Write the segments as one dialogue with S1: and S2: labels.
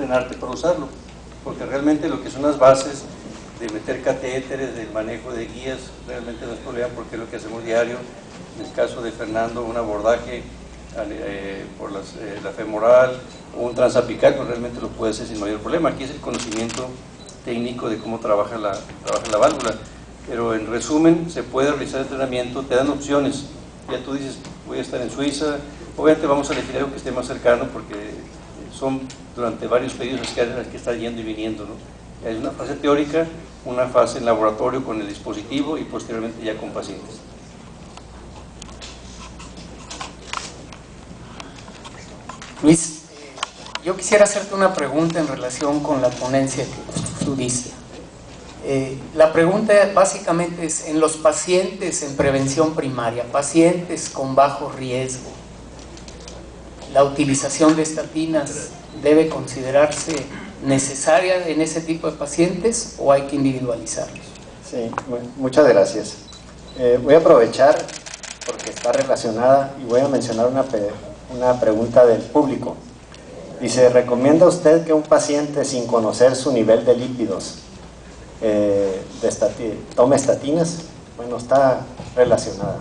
S1: entrenarte para usarlo, porque realmente lo que son las bases de meter catéteres, del manejo de guías, realmente no es problema porque es lo que hacemos diario. En el caso de Fernando, un abordaje por la femoral o un transapical, pues realmente lo puede hacer sin mayor problema. Aquí es el conocimiento técnico de cómo trabaja la válvula, pero en resumen se puede realizar entrenamiento, te dan opciones, ya tú dices voy a estar en Suiza, obviamente vamos a elegir algo que esté más cercano porque son durante varios periodos las que está yendo y viniendo, ¿no? Hay una fase teórica, una fase en laboratorio con el dispositivo y posteriormente ya con pacientes.
S2: Luis, yo quisiera hacerte una pregunta en relación con la ponencia que tú diste. La pregunta básicamente es, en los pacientes en prevención primaria, pacientes con bajo riesgo, ¿la utilización de estatinas debe considerarse necesaria en ese tipo de pacientes o hay que individualizarlos?
S3: Sí, bueno, muchas gracias. Voy a aprovechar porque está relacionada y voy a mencionar una pregunta del público. Dice, ¿recomienda usted que un paciente sin conocer su nivel de lípidos tome estatinas? Bueno, está relacionada.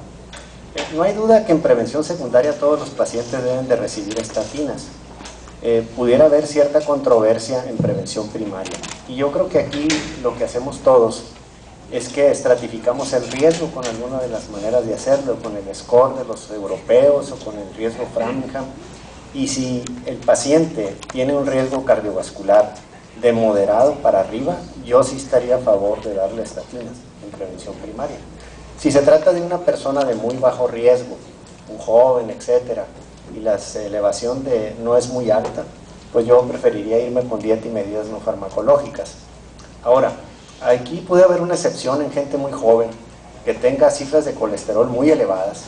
S3: No hay duda que en prevención secundaria todos los pacientes deben de recibir estatinas. Pudiera haber cierta controversia en prevención primaria. Y yo creo que aquí lo que hacemos todos es que estratificamos el riesgo con alguna de las maneras de hacerlo, con el score de los europeos o con el riesgo Framingham. Y si el paciente tiene un riesgo cardiovascular de moderado para arriba, yo sí estaría a favor de darle estatinas en prevención primaria. Si se trata de una persona de muy bajo riesgo, un joven, etcétera, y la elevación no es muy alta, pues yo preferiría irme con dieta y medidas no farmacológicas. Ahora, aquí puede haber una excepción en gente muy joven que tenga cifras de colesterol muy elevadas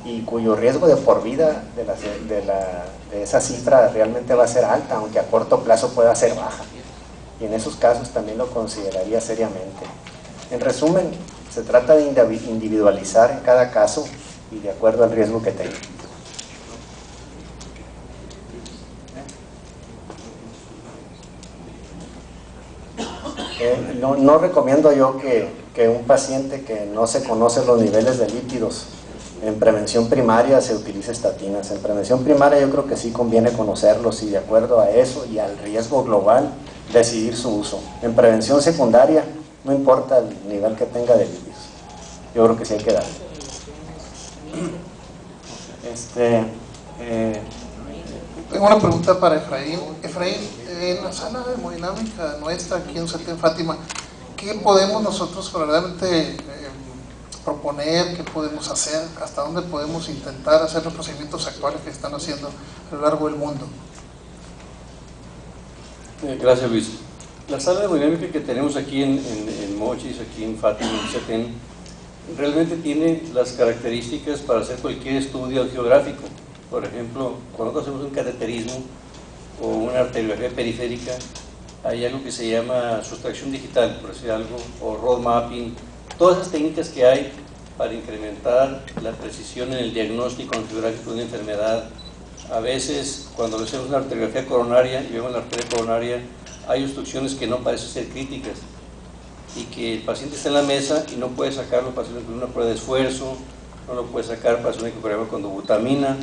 S3: y cuyo riesgo de por vida de esa cifra realmente va a ser alta, aunque a corto plazo pueda ser baja. Y en esos casos también lo consideraría seriamente. En resumen, se trata de individualizar en cada caso y de acuerdo al riesgo que tenga. No recomiendo yo que un paciente que no se conoce los niveles de lípidos en prevención primaria se utilice estatinas. En prevención primaria yo creo que sí conviene conocerlos y de acuerdo a eso y al riesgo global decidir su uso. En prevención secundaria no importa el nivel que tenga de lípidos, yo creo que sí hay que dar.
S4: Tengo una pregunta para Efraín. Efraín, en la sala de hemodinámica nuestra aquí en CETEN Fátima, ¿qué podemos nosotros verdaderamente proponer? ¿Qué podemos hacer? ¿Hasta dónde podemos intentar hacer los procedimientos actuales que están haciendo a lo largo del mundo?
S1: Gracias, Luis. La sala de hemodinámica que tenemos aquí en Mochis, aquí en Fátima, en CETEN, realmente tiene las características para hacer cualquier estudio geográfico. Por ejemplo, cuando hacemos un cateterismo o una arteriografía periférica, hay algo que se llama sustracción digital, por decir algo, o road mapping, todas esas técnicas que hay para incrementar la precisión en el diagnóstico geográfico de una enfermedad. A veces, cuando hacemos una arteriografía coronaria y vemos la arteria coronaria, hay obstrucciones que no parecen ser críticas y que el paciente está en la mesa y no puede sacarlo para hacer una prueba de esfuerzo, no lo puede sacar para hacer un ecograma con dobutamina.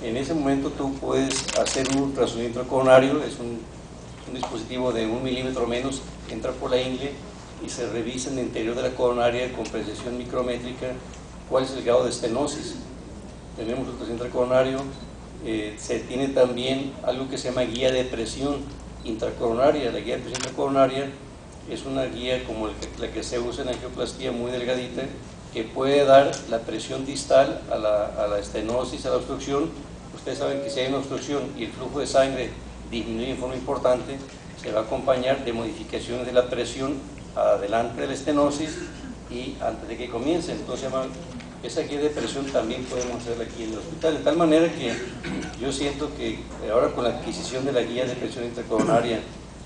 S1: En ese momento tú puedes hacer un ultrasonido intracoronario, es un dispositivo de 1 milímetro menos, entra por la ingle y se revisa en el interior de la coronaria con precisión micrométrica cuál es el grado de estenosis. Tenemos ultrasonido intracoronario, se tiene también algo que se llama guía de presión intracoronaria. La guía de presión intracoronaria es una guía como la que se usa en angioplastía, muy delgadita, que puede dar la presión distal a la estenosis, a la obstrucción. Ustedes saben que si hay una obstrucción y el flujo de sangre disminuye en forma importante, se va a acompañar de modificaciones de la presión adelante de la estenosis y antes de que comience. Entonces esa guía de presión también podemos hacerla aquí en el hospital, de tal manera que yo siento que ahora con la adquisición de la guía de presión intracoronaria,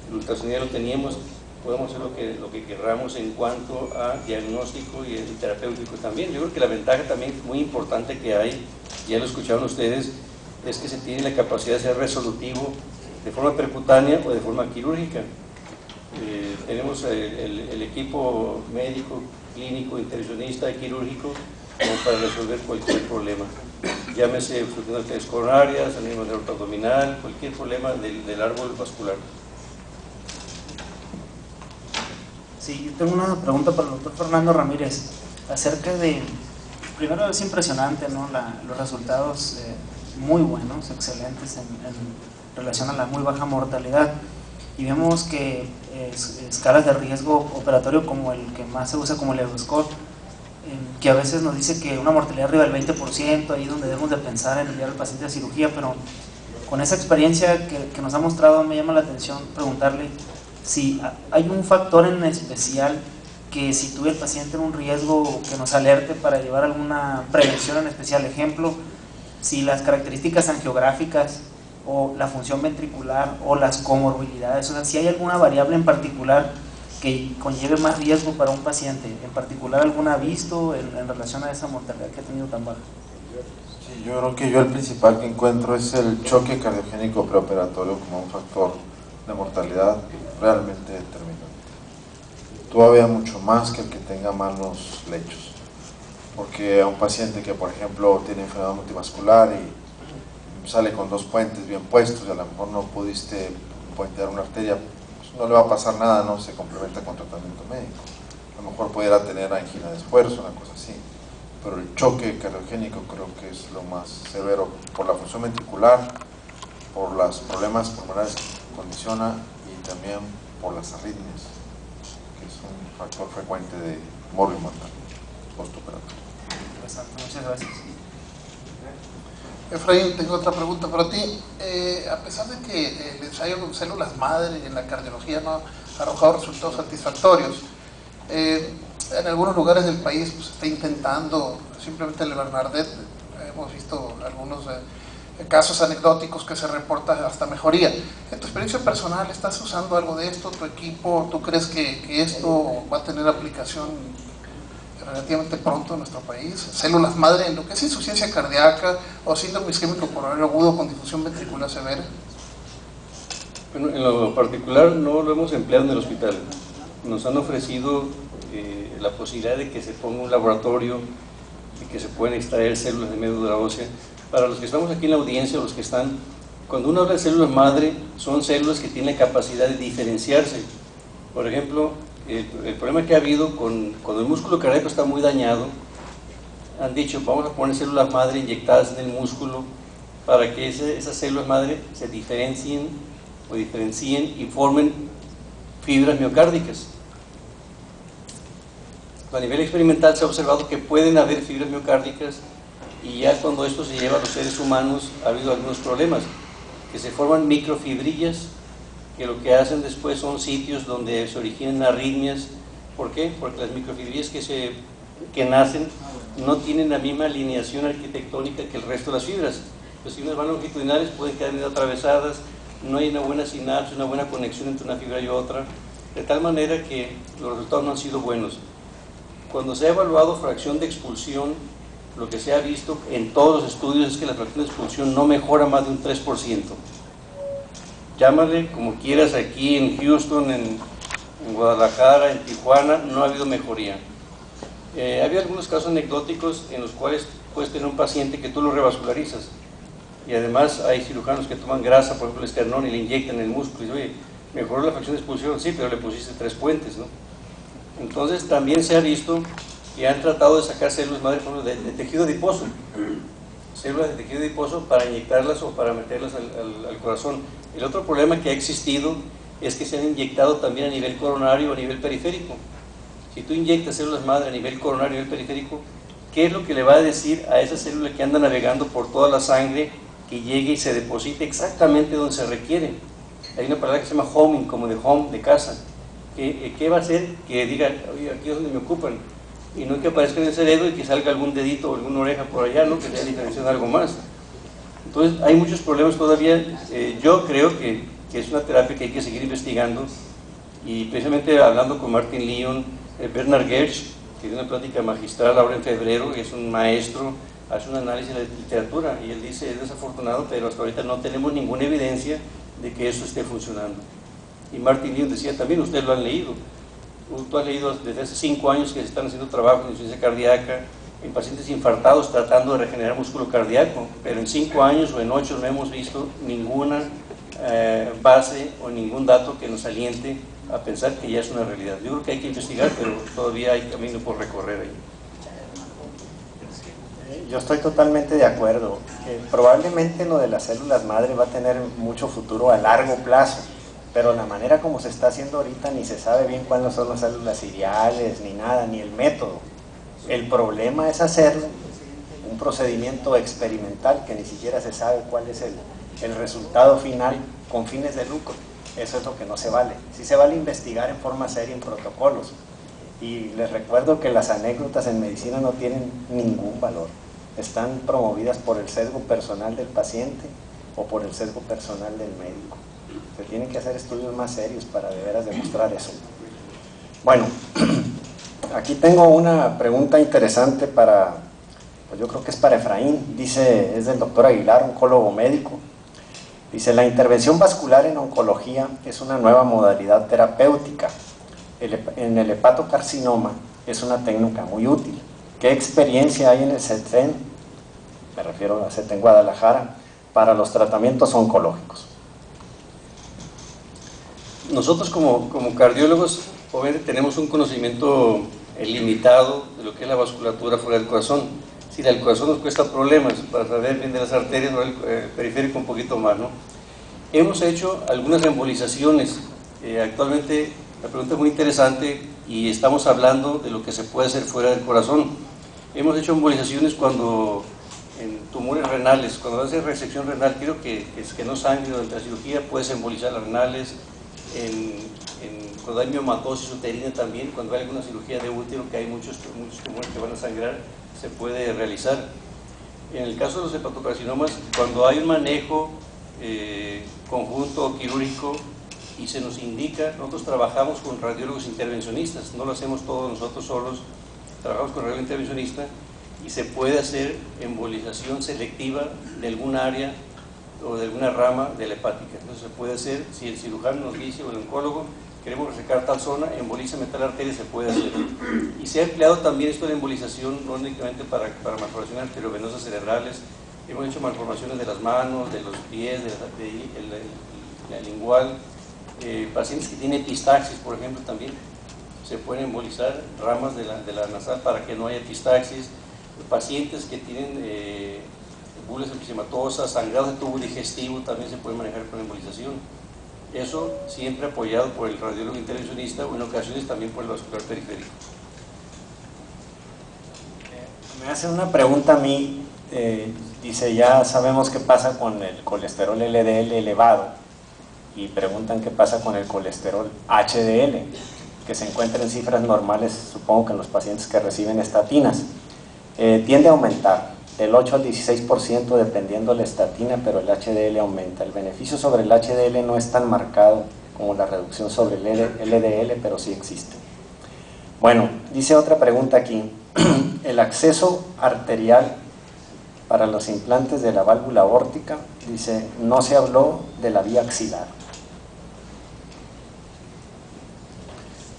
S1: el ultrasonido lo teníamos, podemos hacer lo que querramos en cuanto a diagnóstico y terapéutico también. Yo creo que la ventaja también muy importante que hay, ya lo escucharon ustedes, es que se tiene la capacidad de ser resolutivo de forma percutánea o de forma quirúrgica. Tenemos el equipo médico, clínico, intervencionista y quirúrgico como para resolver cualquier problema. Llámese obstrucción de arterias coronarias, aneurisma de aorta abdominal, cualquier problema del árbol vascular.
S5: Sí, yo tengo una pregunta para el doctor Fernando Ramírez acerca de, primero es impresionante, ¿no? Los resultados muy buenos, excelentes en relación a la muy baja mortalidad, y vemos que escalas de riesgo operatorio como el que más se usa como el Euroscore, que a veces nos dice que una mortalidad arriba del 20%, ahí es donde debemos de pensar en enviar al paciente a cirugía, pero con esa experiencia que nos ha mostrado me llama la atención preguntarle si hay un factor en especial que sitúe al paciente en un riesgo que nos alerte para llevar alguna prevención en especial. Ejemplo, si las características angiográficas o la función ventricular o las comorbilidades, o sea, si hay alguna variable en particular que conlleve más riesgo para un paciente, en particular alguna visto en relación a esa mortalidad que ha tenido tan baja.
S6: Sí, yo creo que el principal que encuentro es el choque cardiogénico preoperatorio como un factor de mortalidad realmente determinante. Todavía mucho más que el que tenga malos lechos, porque a un paciente que por ejemplo tiene enfermedad multivascular y sale con 2 puentes bien puestos y a lo mejor no pudiste puentear una arteria, pues no le va a pasar nada, no se complementa con tratamiento médico. A lo mejor pudiera tener angina de esfuerzo, una cosa así, pero el choque cardiogénico creo que es lo más severo por la función ventricular, por los problemas pulmonares que condiciona y también por las arritmias, que es un factor frecuente de morbo mortal postoperatorio.
S5: Muchas gracias.
S4: Efraín, tengo otra pregunta para ti. A pesar de que el ensayo con células madre en la cardiología no ha arrojado resultados satisfactorios, en algunos lugares del país pues, se está intentando, simplemente en el Bernardet hemos visto algunos casos anecdóticos que se reporta hasta mejoría. En tu experiencia personal, ¿estás usando algo de esto? ¿Tu equipo, tú crees que esto va a tener aplicación relativamente pronto en nuestro país? Células madre en lo que es insuficiencia cardíaca o síndrome isquémico coronario agudo con difusión ventricular severa.
S1: Bueno, en lo particular no lo hemos empleado en el hospital. Nos han ofrecido la posibilidad de que se ponga un laboratorio y que se puedan extraer células de médula ósea. Para los que estamos aquí en la audiencia, los que están, cuando uno habla de células madre, son células que tienen la capacidad de diferenciarse. Por ejemplo, el problema que ha habido cuando el músculo cardíaco está muy dañado, han dicho, vamos a poner células madre inyectadas en el músculo para que esas células madre se diferencien y formen fibras miocárdicas. A nivel experimental se ha observado que pueden haber fibras miocárdicas y ya cuando esto se lleva a los seres humanos ha habido algunos problemas, que se forman microfibrillas que lo que hacen después son sitios donde se originan arritmias. ¿Por qué? Porque las microfibrillas que nacen no tienen la misma alineación arquitectónica que el resto de las fibras. Pues si unas van longitudinales pueden quedar medio atravesadas, no hay una buena sinapsis, una buena conexión entre una fibra y otra, de tal manera que los resultados no han sido buenos. Cuando se ha evaluado fracción de expulsión, lo que se ha visto en todos los estudios es que la fracción de expulsión no mejora más de un 3%. Llámale como quieras, aquí en Houston, en Guadalajara, en Tijuana, no ha habido mejoría. Había algunos casos anecdóticos en los cuales puedes tener un paciente que tú lo revascularizas y además hay cirujanos que toman grasa, por ejemplo el esternón, y le inyectan en el músculo y dicen, oye, mejoró la fracción de expulsión, sí, pero le pusiste 3 puentes, ¿no? Entonces también se ha visto que han tratado de sacar células madre, por ejemplo, de tejido adiposo, células de tejido adiposo para inyectarlas o para meterlas al corazón. El otro problema que ha existido es que se han inyectado también a nivel coronario o a nivel periférico. Si tú inyectas células madre a nivel coronario y a nivel periférico, ¿qué es lo que le va a decir a esa célula que anda navegando por toda la sangre que llegue y se deposite exactamente donde se requiere? Hay una palabra que se llama homing, como de home, de casa. ¿Qué va a hacer? Que diga, oye, aquí es donde me ocupan, y no que aparezca en el cerebro y que salga algún dedito o alguna oreja por allá, ¿no? Que sea diferenciado de algo más. Entonces hay muchos problemas todavía. Yo creo que es una terapia que hay que seguir investigando, y precisamente hablando con Martin Leon, Bernard Gersh, que tiene una plática magistral ahora en febrero, que es un maestro, hace un análisis de la literatura y él dice, es desafortunado, pero hasta ahorita no tenemos ninguna evidencia de que eso esté funcionando. Y Martin Leon decía también, ustedes lo han leído, tú has leído desde hace 5 años que se están haciendo trabajos en insuficiencia cardíaca en pacientes infartados tratando de regenerar músculo cardíaco, pero en 5 años o en 8 no hemos visto ninguna base o ningún dato que nos aliente a pensar que ya es una realidad. Yo creo que hay que investigar, pero todavía hay camino por recorrer ahí.
S3: Yo estoy totalmente de acuerdo. Probablemente lo de las células madre va a tener mucho futuro a largo plazo, pero la manera como se está haciendo ahorita ni se sabe bien cuáles son las células ideales, ni nada, ni el método. El problema es hacer un procedimiento experimental que ni siquiera se sabe cuál es el resultado final con fines de lucro. Eso es lo que no se vale. Sí se vale investigar en forma seria en protocolos. Y les recuerdo que las anécdotas en medicina no tienen ningún valor. Están promovidas por el sesgo personal del paciente o por el sesgo personal del médico. Se tienen que hacer estudios más serios para de veras demostrar eso. Bueno, aquí tengo una pregunta interesante para, pues yo creo que es para Efraín. Dice, es del doctor Aguilar, oncólogo médico. Dice, la intervención vascular en oncología es una nueva modalidad terapéutica. En el hepatocarcinoma es una técnica muy útil. ¿Qué experiencia hay en el CETEN? Me refiero a CETEN Guadalajara, para los tratamientos oncológicos.
S1: Nosotros como cardiólogos obviamente tenemos un conocimiento limitado de lo que es la vasculatura fuera del corazón. Si el corazón nos cuesta problemas para saber bien de las arterias, o el periférico un poquito más, ¿no? Hemos hecho algunas embolizaciones. Actualmente la pregunta es muy interesante y estamos hablando de lo que se puede hacer fuera del corazón. Hemos hecho embolizaciones cuando en tumores renales, cuando haces resección renal, quiero que no sangre durante la cirugía, puedes embolizar las renales. Cuando hay miomatosis uterina también, cuando hay alguna cirugía de útero, que hay muchos tumores que van a sangrar, se puede realizar. En el caso de los hepatocarcinomas, cuando hay un manejo conjunto quirúrgico y se nos indica, nosotros trabajamos con radiólogos intervencionistas, no lo hacemos todos nosotros solos, trabajamos con radiólogo intervencionista y se puede hacer embolización selectiva de algún área o de alguna rama de la hepática. Entonces se puede hacer, si el cirujano nos dice o el oncólogo, queremos resecar tal zona, embolízame tal arteria, se puede hacer. Y se ha empleado también esto de embolización no únicamente para malformaciones arteriovenosas cerebrales, hemos hecho malformaciones de las manos, de los pies, de la lingual, pacientes que tienen epistaxis, por ejemplo, también se pueden embolizar ramas de la nasal para que no haya epistaxis, pacientes que tienen bulas episematosas, sangrados de tubo digestivo también se pueden manejar con embolización. Eso siempre apoyado por el radiólogo intervencionista o en ocasiones también por el vascular periférico.
S3: Me hace una pregunta a mí, dice, ya sabemos qué pasa con el colesterol LDL elevado y preguntan qué pasa con el colesterol HDL, que se encuentra en cifras normales, supongo que en los pacientes que reciben estatinas. Tiende a aumentar del 8 al 16% dependiendo de la estatina, pero el HDL aumenta. El beneficio sobre el HDL no es tan marcado como la reducción sobre el LDL, pero sí existe. Bueno, dice otra pregunta aquí. El acceso arterial para los implantes de la válvula aórtica, dice, no se habló de la vía axilar.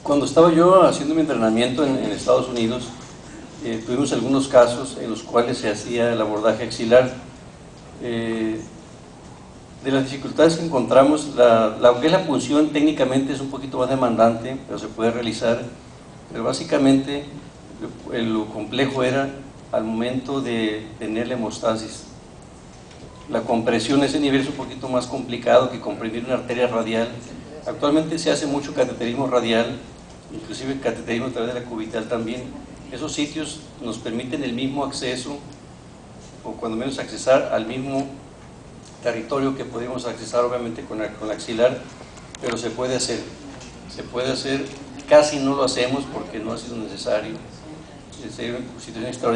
S1: Cuando estaba yo haciendo mi entrenamiento en Estados Unidos, tuvimos algunos casos en los cuales se hacía el abordaje axilar. De las dificultades que encontramos, lo que es la punción técnicamente es un poquito más demandante, pero se puede realizar, pero básicamente lo complejo era al momento de tener la hemostasis. La compresión a ese nivel es un poquito más complicado que comprimir una arteria radial. Actualmente se hace mucho cateterismo radial, inclusive cateterismo a través de la cubital también. Esos sitios nos permiten el mismo acceso, o cuando menos accesar al mismo territorio que podemos accesar obviamente con la axilar, pero se puede hacer, casi no lo hacemos porque no ha sido necesario, es una situación extraordinaria.